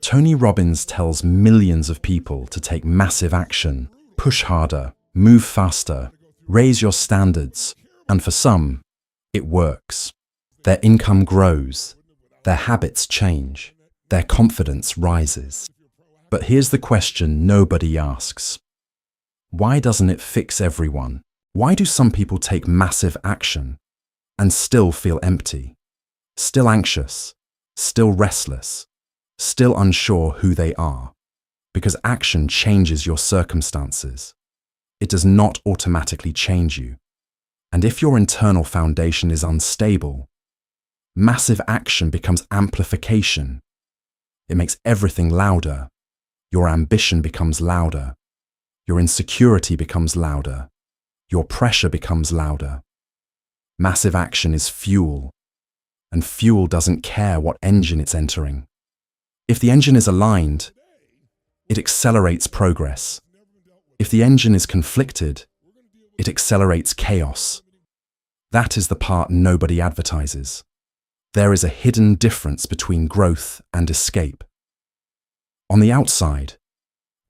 Tony Robbins tells millions of people to take massive action, push harder, move faster, raise your standards, and for some, it works. Their income grows, their habits change, their confidence rises. But here's the question nobody asks. Why doesn't it fix everyone? Why do some people take massive action and still feel empty, still anxious, still restless, still unsure who they are? Because action changes your circumstances. It does not automatically change you. And if your internal foundation is unstable, massive action becomes amplification. It makes everything louder. Your ambition becomes louder. Your insecurity becomes louder. Your pressure becomes louder. Massive action is fuel, and fuel doesn't care what engine it's entering. If the engine is aligned, it accelerates progress. If the engine is conflicted, it accelerates chaos. That is the part nobody advertises. There is a hidden difference between growth and escape. On the outside,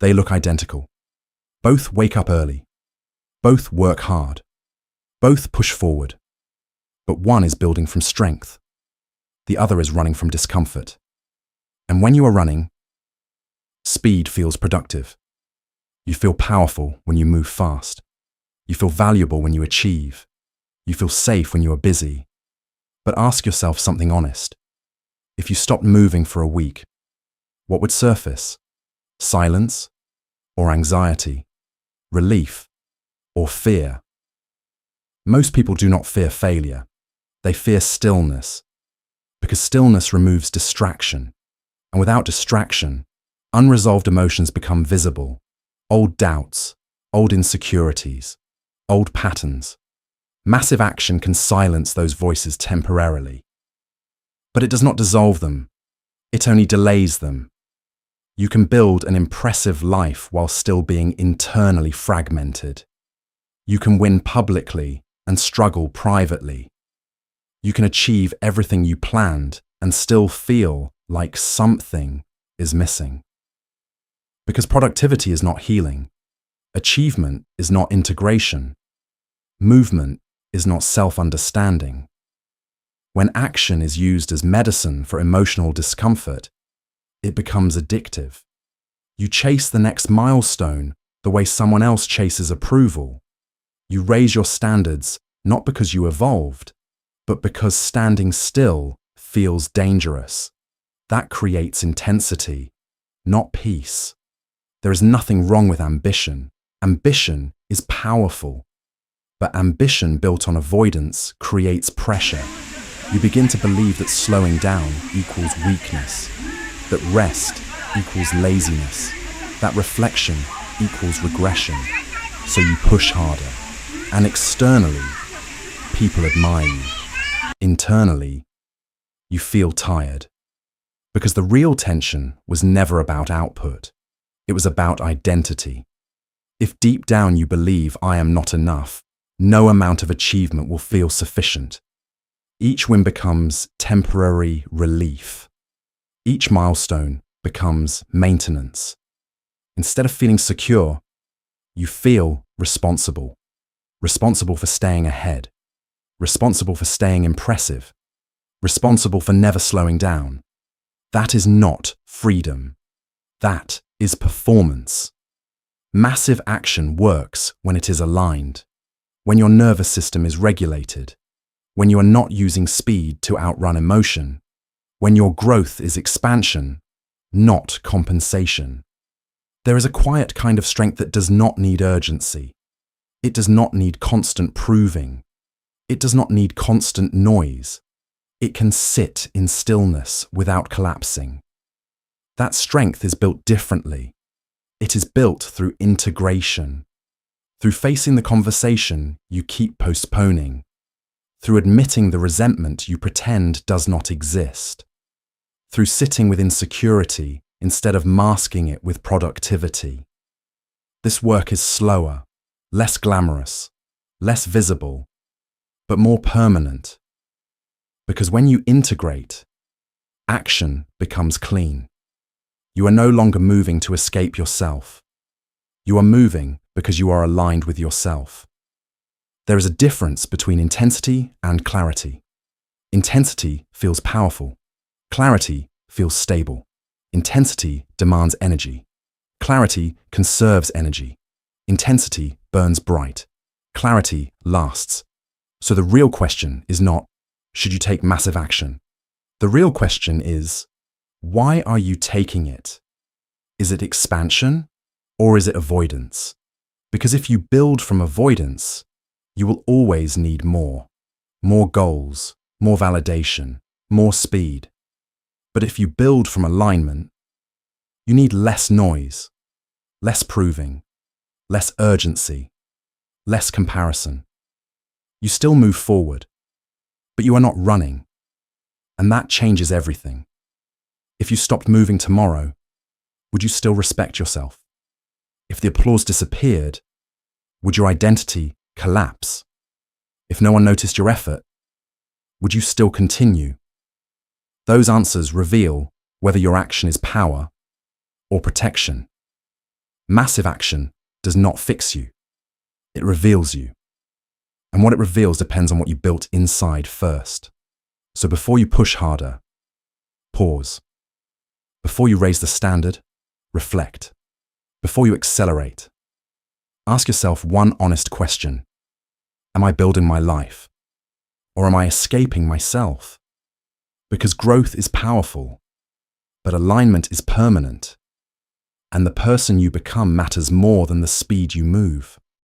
they look identical. Both wake up early. Both work hard. Both push forward. But one is building from strength. The other is running from discomfort. And when you are running, speed feels productive. You feel powerful when you move fast. You feel valuable when you achieve. You feel safe when you are busy. But ask yourself something honest. If you stopped moving for a week, what would surface? Silence or anxiety? Relief or fear? Most people do not fear failure. They fear stillness, because stillness removes distraction. And without distraction, unresolved emotions become visible. Old doubts, old insecurities, old patterns. Massive action can silence those voices temporarily. But it does not dissolve them. It only delays them. You can build an impressive life while still being internally fragmented. You can win publicly and struggle privately. You can achieve everything you planned and still feel like something is missing. Because productivity is not healing. Achievement is not integration. Movement is not self-understanding. When action is used as medicine for emotional discomfort, it becomes addictive. You chase the next milestone the way someone else chases approval. You raise your standards not because you evolved, but because standing still feels dangerous. That creates intensity, not peace. There is nothing wrong with ambition. Ambition is powerful. But ambition built on avoidance creates pressure. You begin to believe that slowing down equals weakness, that rest equals laziness, that reflection equals regression. So you push harder. And externally, people admire you. Internally, you feel tired. Because the real tension was never about output. It was about identity. If deep down you believe I am not enough, no amount of achievement will feel sufficient. Each win becomes temporary relief. Each milestone becomes maintenance. Instead of feeling secure, you feel responsible. Responsible for staying ahead. Responsible for staying impressive. Responsible for never slowing down. That is not freedom. That is performance. Massive action works when it is aligned, when your nervous system is regulated, when you are not using speed to outrun emotion, when your growth is expansion, not compensation. There is a quiet kind of strength that does not need urgency. It does not need constant proving. It does not need constant noise. It can sit in stillness without collapsing. That strength is built differently. It is built through integration, through facing the conversation you keep postponing, through admitting the resentment you pretend does not exist, through sitting with insecurity instead of masking it with productivity. This work is slower, less glamorous, less visible, but more permanent. Because when you integrate, action becomes clean. You are no longer moving to escape yourself. You are moving because you are aligned with yourself. There is a difference between intensity and clarity. Intensity feels powerful. Clarity feels stable. Intensity demands energy. Clarity conserves energy. Intensity burns bright. Clarity lasts. So the real question is not, should you take massive action? The real question is, why are you taking it? Is it expansion or is it avoidance? Because if you build from avoidance, you will always need more. More goals, more validation, more speed. But if you build from alignment, you need less noise, less proving, less urgency, less comparison. You still move forward, but you are not running. And that changes everything. If you stopped moving tomorrow, would you still respect yourself? If the applause disappeared, would your identity collapse? If no one noticed your effort, would you still continue? Those answers reveal whether your action is power or protection. Massive action does not fix you. It reveals you. And what it reveals depends on what you built inside first. So before you push harder, pause. Before you raise the standard, reflect. Before you accelerate, ask yourself one honest question. Am I building my life? Or am I escaping myself? Because growth is powerful, but alignment is permanent. And the person you become matters more than the speed you move.